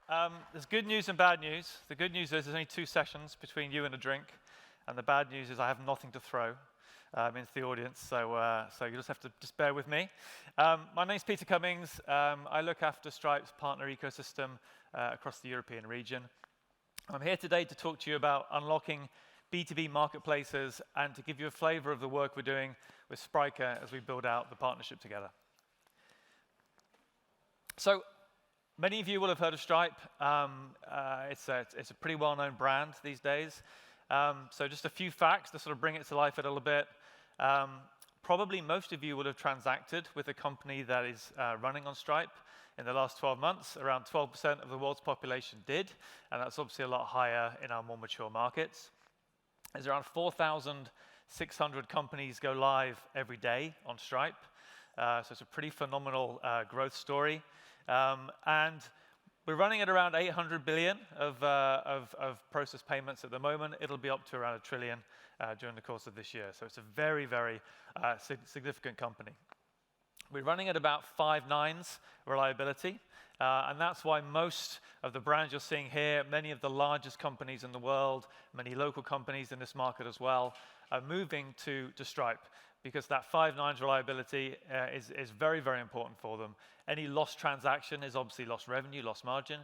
There's good news and bad news. The good news is there's only 2 sessions between you and a drink, and the bad news is I have nothing to throw into the audience, so you just have to just bear with me. My name's Peter Cummings. I look after Stripe's partner ecosystem across the European region. I'm here today to talk to you about unlocking B2B marketplaces and to give you a flavor of the work we're doing with Spryker as we build out the partnership together. So, many of you will have heard of Stripe. It's a pretty well-known brand these days. So just a few facts to sort of bring it to life a little bit. Probably most of you will have transacted with a company that is running on Stripe in the last 12 months. Around 12% of the world's population did, and that's obviously a lot higher in our more mature markets. There's around 4,600 companies go live every day on Stripe. So it's a pretty phenomenal growth story. And we're running at around 800 billion of processed payments at the moment. It'll be up to around 1 trillion during the course of this year. So it's a very, very significant company. We're running at about 5 nines reliability. And that's why most of the brands you're seeing here, many of the largest companies in the world, many local companies in this market as well, are moving to Stripe, because that 5 nines reliability is very, very important for them. Any lost transaction is obviously lost revenue, lost margin.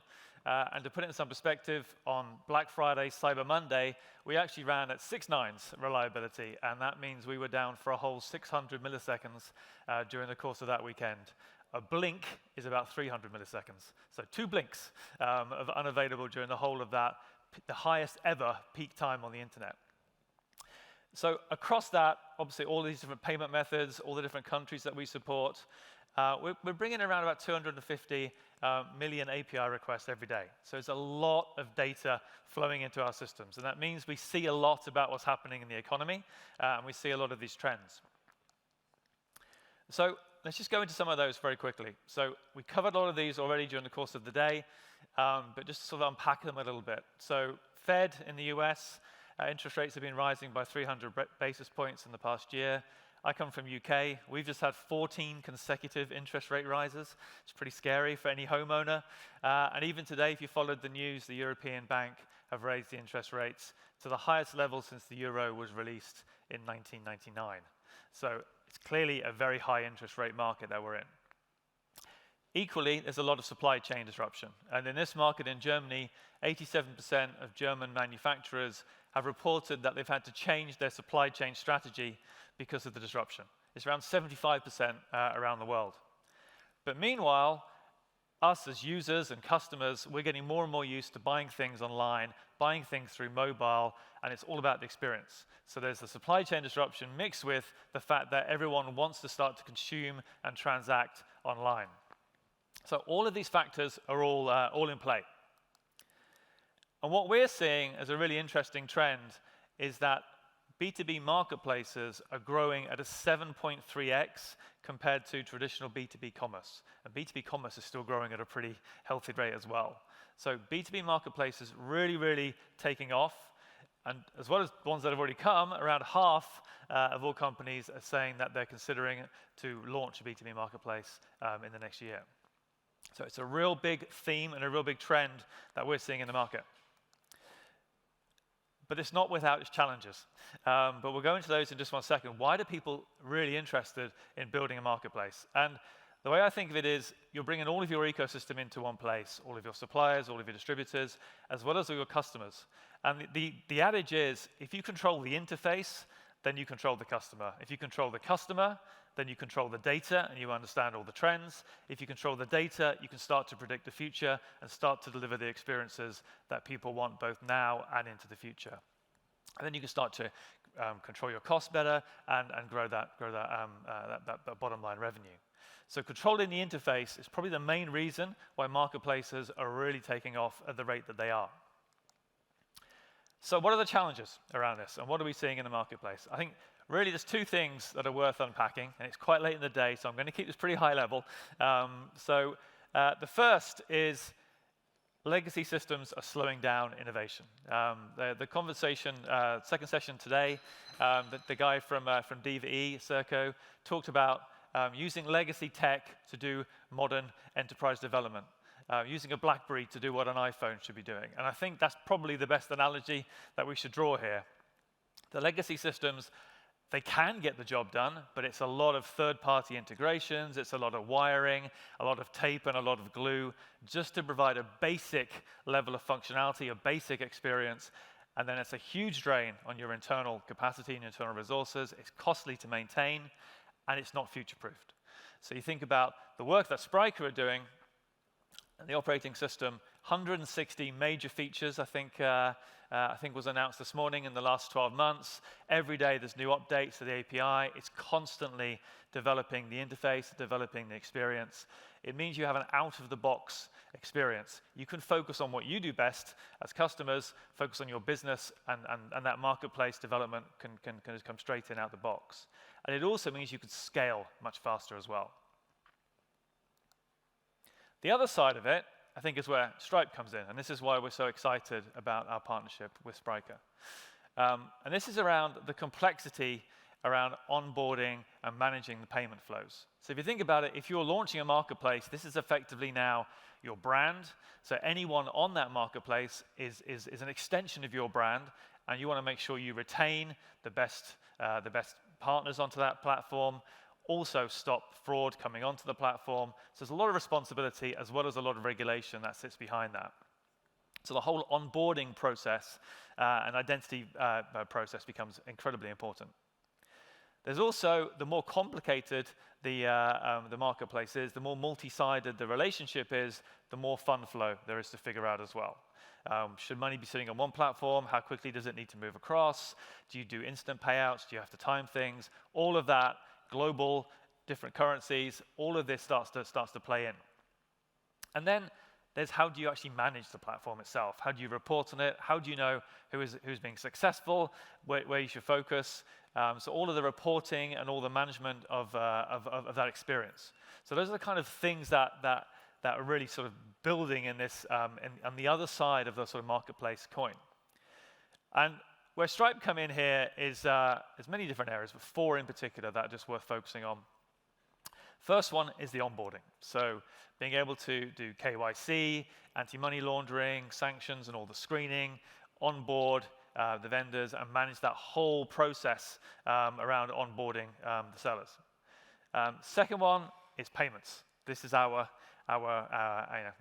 And to put it in some perspective, on Black Friday, Cyber Monday, we actually ran at 6 nines reliability, and that means we were down for a whole 600 milliseconds during the course of that weekend. A blink is about 300 milliseconds. So 2 blinks of unavailable during the whole of that, the highest ever peak time on the internet. So across that, obviously all these different payment methods, all the different countries that we support, we're bringing around about 250 million API requests every day. So it's a lot of data flowing into our systems. And that means we see a lot about what's happening in the economy, and we see a lot of these trends. So let's just go into some of those very quickly. So we covered a lot of these already during the course of the day, but just to sort of unpack them a little bit. So Fed in the US, interest rates have been rising by 300 basis points in the past year. I come from UK. We've just had 14 consecutive interest rate rises. It's pretty scary for any homeowner. And even today, if you followed the news, the European Bank have raised the interest rates to the highest level since the euro was released in 1999. So it's clearly a very high interest rate market that we're in. Equally, there's a lot of supply chain disruption. And in this market in Germany, 87% of German manufacturers have reported that they've had to change their supply chain strategy because of the disruption. It's around 75% around the world. But meanwhile, us as users and customers, we're getting more and more used to buying things online, buying things through mobile, and it's all about the experience. So there's the supply chain disruption mixed with the fact that everyone wants to start to consume and transact online. So all of these factors are all in play. And what we're seeing as a really interesting trend is that B2B marketplaces are growing at a 7.3x compared to traditional B2B commerce. And B2B commerce is still growing at a pretty healthy rate as well. So B2B marketplaces really, really taking off. And as well as the ones that have already come, around half of all companies are saying that they're considering to launch a B2B marketplace in the next year. So it's a real big theme and a real big trend that we're seeing in the market. But it's not without its challenges. But we'll go into those in just 1 second. Why are people really interested in building a marketplace? And the way I think of it is you're bringing all of your ecosystem into one place, all of your suppliers, all of your distributors, as well as all your customers. And the adage is, if you control the interface, then you control the customer. If you control the customer, then you control the data and you understand all the trends. If you control the data, you can start to predict the future and start to deliver the experiences that people want both now and into the future. And then you can start to control your costs better and grow that bottom line revenue. So controlling the interface is probably the main reason why marketplaces are really taking off at the rate that they are. So what are the challenges around this, and what are we seeing in the marketplace? I think really there's 2 things that are worth unpacking, and it's quite late in the day, so I'm going to keep this pretty high level. The first is legacy systems are slowing down innovation. The conversation, second session today, the guy from DVE, Serco, talked about using legacy tech to do modern enterprise development. using a BlackBerry to do what an iPhone should be doing. And I think that's probably the best analogy that we should draw here. The legacy systems, they can get the job done, but it's a lot of third-party integrations, it's a lot of wiring, a lot of tape and a lot of glue, just to provide a basic level of functionality, a basic experience, and then it's a huge drain on your internal capacity and your internal resources. It's costly to maintain, and it's not future-proofed. So you think about the work that Spryker are doing, and the operating system, 160 major features, I think was announced this morning in the last 12 months. Every day there's new updates to the API. It's constantly developing the interface, developing the experience. It means you have an out-of-the-box experience. You can focus on what you do best as customers, focus on your business, and that marketplace development can just come straight in out the box. And it also means you can scale much faster as well. The other side of it, I think, is where Stripe comes in, and this is why we're so excited about our partnership with Spryker. And this is around the complexity around onboarding and managing the payment flows. So if you think about it, if you're launching a marketplace, this is effectively now your brand. So anyone on that marketplace is an extension of your brand, and you want to make sure you retain the best partners onto that platform. Also stop fraud coming onto the platform. So there's a lot of responsibility as well as a lot of regulation that sits behind that. So the whole onboarding process and identity process becomes incredibly important. There's also, the more complicated the marketplace is, the more multi-sided the relationship is, the more fund flow there is to figure out as well. Should money be sitting on one platform? How quickly does it need to move across? Do you do instant payouts? Do you have to time things? All of that, global, different currencies, all of this starts to play in. And then there's how do you actually manage the platform itself? How do you report on it? How do you know who's being successful, where you should focus? So all of the reporting and all the management of that experience. So those are the kind of things that are really sort of building in this, on the other side of the sort of marketplace coin. And where Stripe come in here is there's many different areas, but 4 in particular that are just worth focusing on. First one is the onboarding. So being able to do KYC, anti-money laundering, sanctions, and all the screening, onboard the vendors, and manage that whole process around onboarding the sellers. Second one is payments. This is our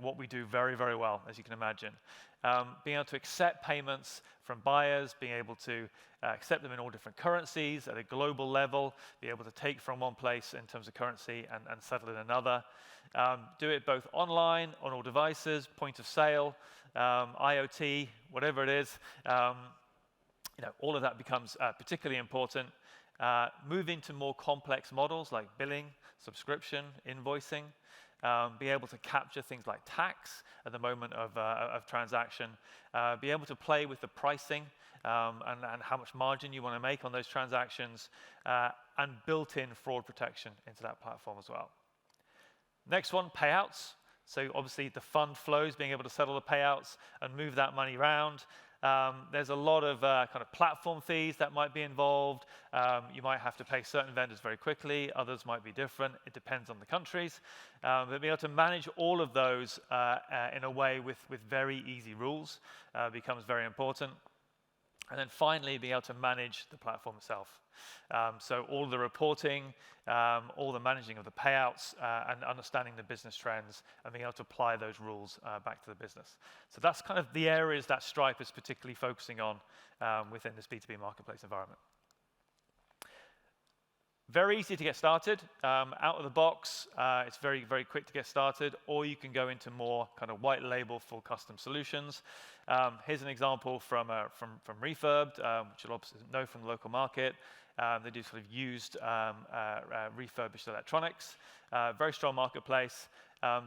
what we do very, very well, as you can imagine. Being able to accept payments from buyers, being able to accept them in all different currencies at a global level, be able to take from one place in terms of currency and settle in another. Do it both online, on all devices, point of sale, IoT, whatever it is. All of that becomes particularly important. Move into more complex models like billing, subscription, invoicing. Be able to capture things like tax at the moment of transaction, be able to play with the pricing and how much margin you want to make on those transactions, and built-in fraud protection into that platform as well. Next one, payouts. So obviously the fund flows, being able to settle the payouts and move that money around. There's a lot of kind of platform fees that might be involved. You might have to pay certain vendors very quickly. Others might be different. It depends on the countries. But being able to manage all of those in a way with very easy rules becomes very important. And then finally, being able to manage the platform itself. So all the reporting, all the managing of the payouts, and understanding the business trends, and being able to apply those rules back to the business. So that's kind of the areas that Stripe is particularly focusing on within this B2B marketplace environment. Very easy to get started. Out of the box, it's very, very quick to get started, or you can go into more kind of white label, full custom solutions. Here's an example from Refurbed, which you'll obviously know from the local market. They do sort of used refurbished electronics. Very strong marketplace.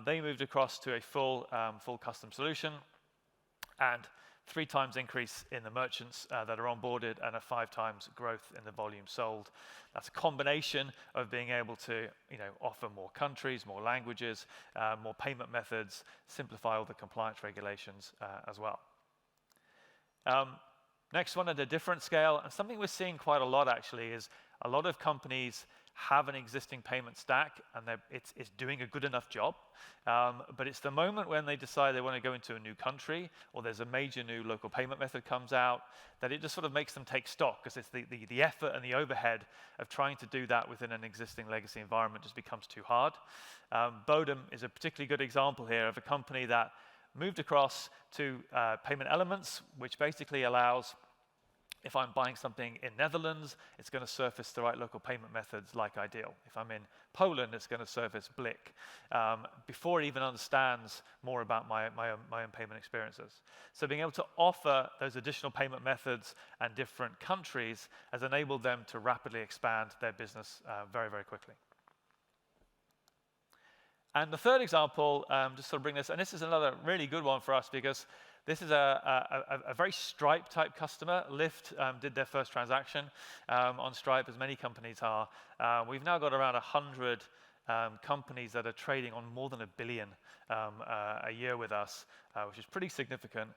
They moved across to a full custom solution, and 3 times increase in the merchants that are onboarded, and a 5 times growth in the volume sold. That's a combination of being able to offer more countries, more languages, more payment methods, simplify all the compliance regulations as well. Next one at a different scale, and something we're seeing quite a lot actually, is a lot of companies have an existing payment stack and it's doing a good enough job. But it's the moment when they decide they want to go into a new country or there's a major new local payment method comes out that it just sort of makes them take stock, because it's the effort and the overhead of trying to do that within an existing legacy environment just becomes too hard. Bodum is a particularly good example here of a company that moved across to payment elements, which basically allows, if I'm buying something in Netherlands, it's going to surface the right local payment methods like Ideal. If I'm in Poland, it's going to surface Blick, before it even understands more about my own payment experiences. So being able to offer those additional payment methods and different countries has enabled them to rapidly expand their business very, very quickly. And the third example, just sort of bring this, and this is another really good one for us because this is a very Stripe-type customer. Lyft did their first transaction on Stripe, as many companies are. We've now got around 100 companies that are trading on more than $1 billion a year with us, which is pretty significant.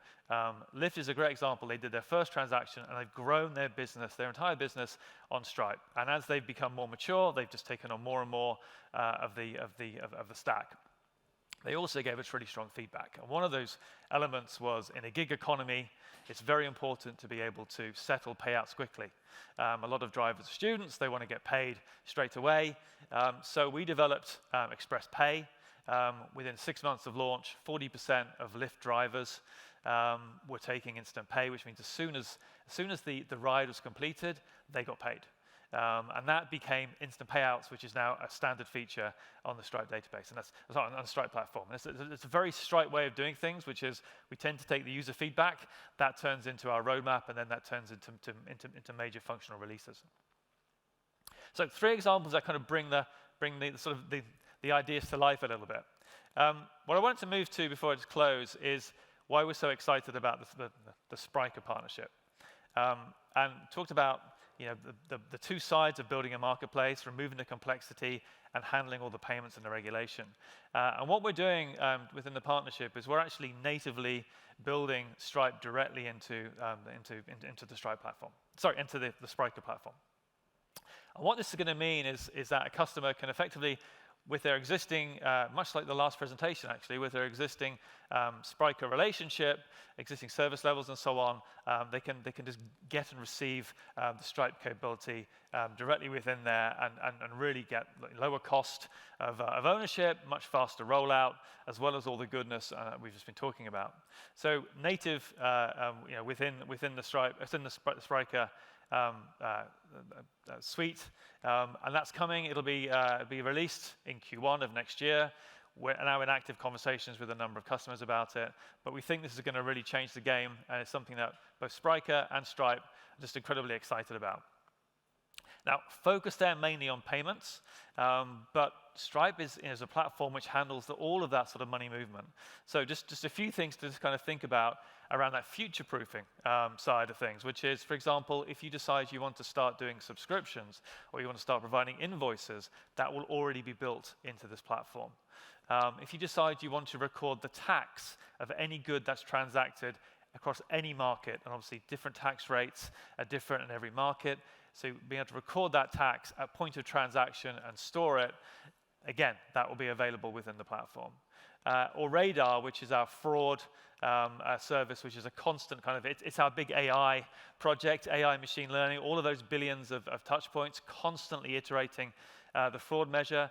Lyft is a great example. They did their first transaction, and they've grown their business, their entire business, on Stripe. And as they've become more mature, they've just taken on more and more of the stack. They also gave us really strong feedback. And one of those elements was, in a gig economy, it's very important to be able to settle payouts quickly. A lot of drivers are students. They want to get paid straight away. So we developed Express Pay. Within 6 months of launch, 40% of Lyft drivers were taking instant pay, which means as soon as the ride was completed, they got paid. And that became instant payouts, which is now a standard feature on the Stripe database, and on the Stripe platform. And it's a very Stripe way of doing things, which is we tend to take the user feedback, that turns into our roadmap, and then that turns into major functional releases. So 3 examples that kind of bring the ideas to life a little bit. What I wanted to move to before I just close is why we're so excited about the Spryker partnership, and talked about the 2 sides of building a marketplace, removing the complexity and handling all the payments and the regulation. And what we're doing within the partnership is we're actually natively building Stripe directly into the Stripe platform. Sorry, into the Spryker platform. And what this is going to mean is that a customer can effectively, with their existing, much like the last presentation actually, with their existing Spryker relationship, existing service levels and so on, they can just get and receive the Stripe capability directly within there and really get lower cost of ownership, much faster rollout, as well as all the goodness we've just been talking about. So native, within the Spryker suite, and that's coming. It'll be released in Q1 of next year. We're now in active conversations with a number of customers about it, but we think this is going to really change the game, and it's something that both Spryker and Stripe are just incredibly excited about. Now, focus there mainly on payments, but Stripe is a platform which handles all of that sort of money movement. So just a few things to just kind of think about around that future-proofing side of things, which is, for example, if you decide you want to start doing subscriptions or you want to start providing invoices, that will already be built into this platform. If you decide you want to record the tax of any good that's transacted across any market, and obviously different tax rates are different in every market, so being able to record that tax at point of transaction and store it, again, that will be available within the platform. Or Radar, which is our fraud service, which is a constant kind of, it's our big AI project, AI machine learning, all of those billions of touch points, constantly iterating the fraud measure.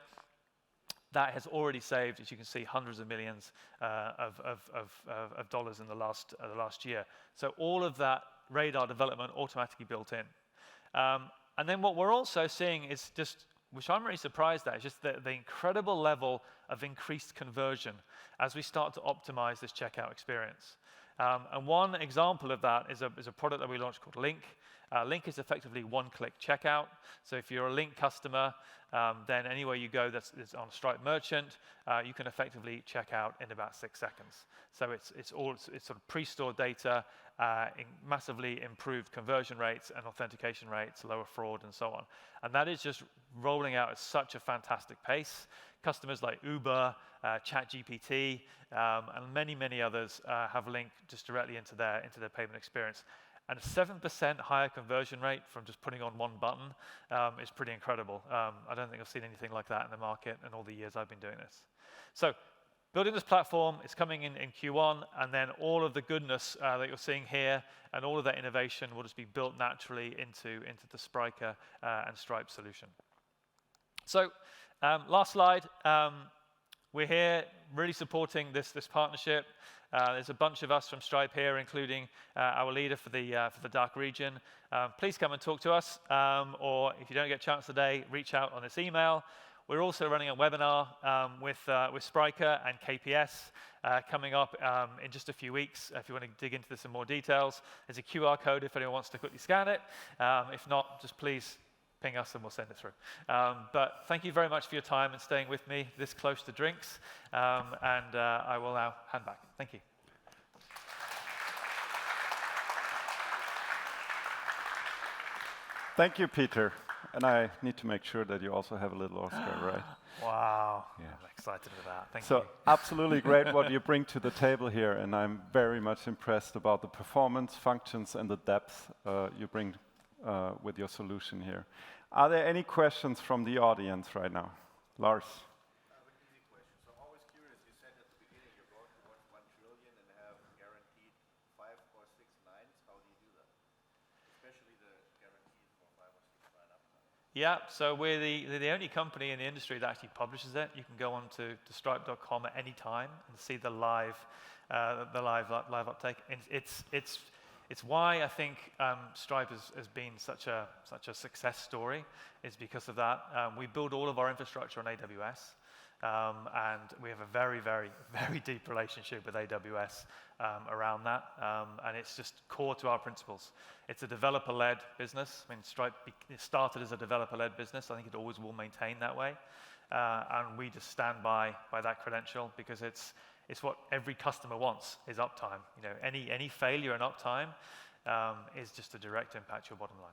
That has already saved, as you can see, hundreds of millions of dollars in the last year. So all of that Radar development automatically built in. And then what we're also seeing is just, which I'm really surprised at, is just the incredible level of increased conversion as we start to optimize this checkout experience. And one example of that is a product that we launched called Link. Link is effectively one-click checkout. So if you're a Link customer, then anywhere you go that's on a Stripe merchant, you can effectively check out in about 6 seconds. So it's sort of pre-stored data, massively improved conversion rates and authentication rates, lower fraud, and so on. And that is just rolling out at such a fantastic pace. Customers like Uber, ChatGPT, and many others have Link just directly into their payment experience. And a 7% higher conversion rate from just putting on one button is pretty incredible. I don't think I've seen anything like that in the market in all the years I've been doing this. So building this platform is coming in Q1, and then all of the goodness that you're seeing here and all of that innovation will just be built naturally into the Spryker and Stripe solution. So last slide. We're here really supporting this partnership. There's a bunch of us from Stripe here, including our leader for the DACH region. Please come and talk to us, or if you don't get a chance today, reach out on this email. We're also running a webinar with Spryker and KPS coming up in just a few weeks. If you want to dig into this in more details, there's a QR code if anyone wants to quickly scan it. If not, just please ping us and we'll send it through. But thank you very much for your time and staying with me this close to drinks. And I will now hand back. Thank you. Thank you, Peter. And I need to make sure that you also have a little Oscar, right? Wow. Yeah. I'm excited for that. Thank you. So absolutely great what you bring to the table here. And I'm very much impressed about the performance, functions, and the depth you bring with your solution here. Are there any questions from the audience right now? Lars? I have an easy question. So I'm always curious, you said at the beginning you're going towards 1 trillion and have guaranteed 5 or 6 nines. How do you do that? Especially the guarantees for 5 or 6 9 uptime. Yeah, so we're the only company in the industry that actually publishes it. You can go on to stripe.com at any time and see the live uptake. And it's why I think Stripe has been such a success story, is because of that. We build all of our infrastructure on AWS, and we have a very, very, very deep relationship with AWS around that, and it's just core to our principles. It's a developer-led business. I mean, Stripe started as a developer-led business. I think it always will maintain that way, and we just stand by that credential because it's what every customer wants, is uptime. You know, any failure in uptime is just a direct impact to your bottom line.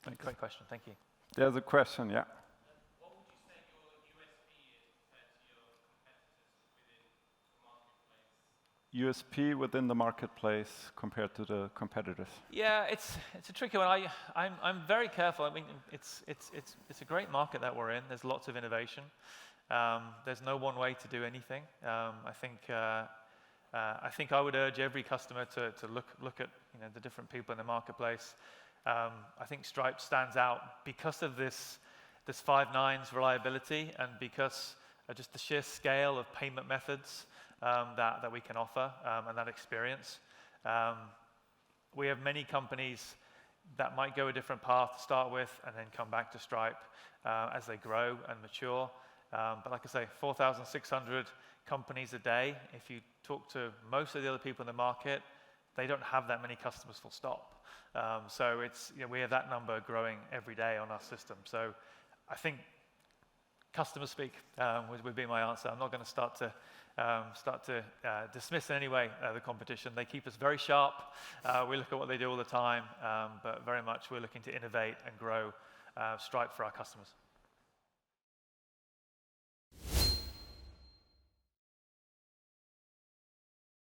Thanks. Great question, thank you. There's a question, yeah. What would you say your USP is compared to your competitors within the marketplace? USP within the marketplace compared to the competitors. Yeah, it's a tricky one. I'm very careful. I mean, it's a great market that we're in. There's lots of innovation. There's no one way to do anything. I think I would urge every customer to look at the different people in the marketplace. I think Stripe stands out because of this 5 nines reliability and because of just the sheer scale of payment methods that we can offer and that experience. We have many companies that might go a different path to start with and then come back to Stripe as they grow and mature. But like I say, 4,600 companies a day. If you talk to most of the other people in the market, they don't have that many customers full stop. So it's, we have that number growing every day on our system. So I think customers speak would be my answer. I'm not going to start to dismiss in any way the competition. They keep us very sharp. We look at what they do all the time, but very much we're looking to innovate and grow Stripe for our customers.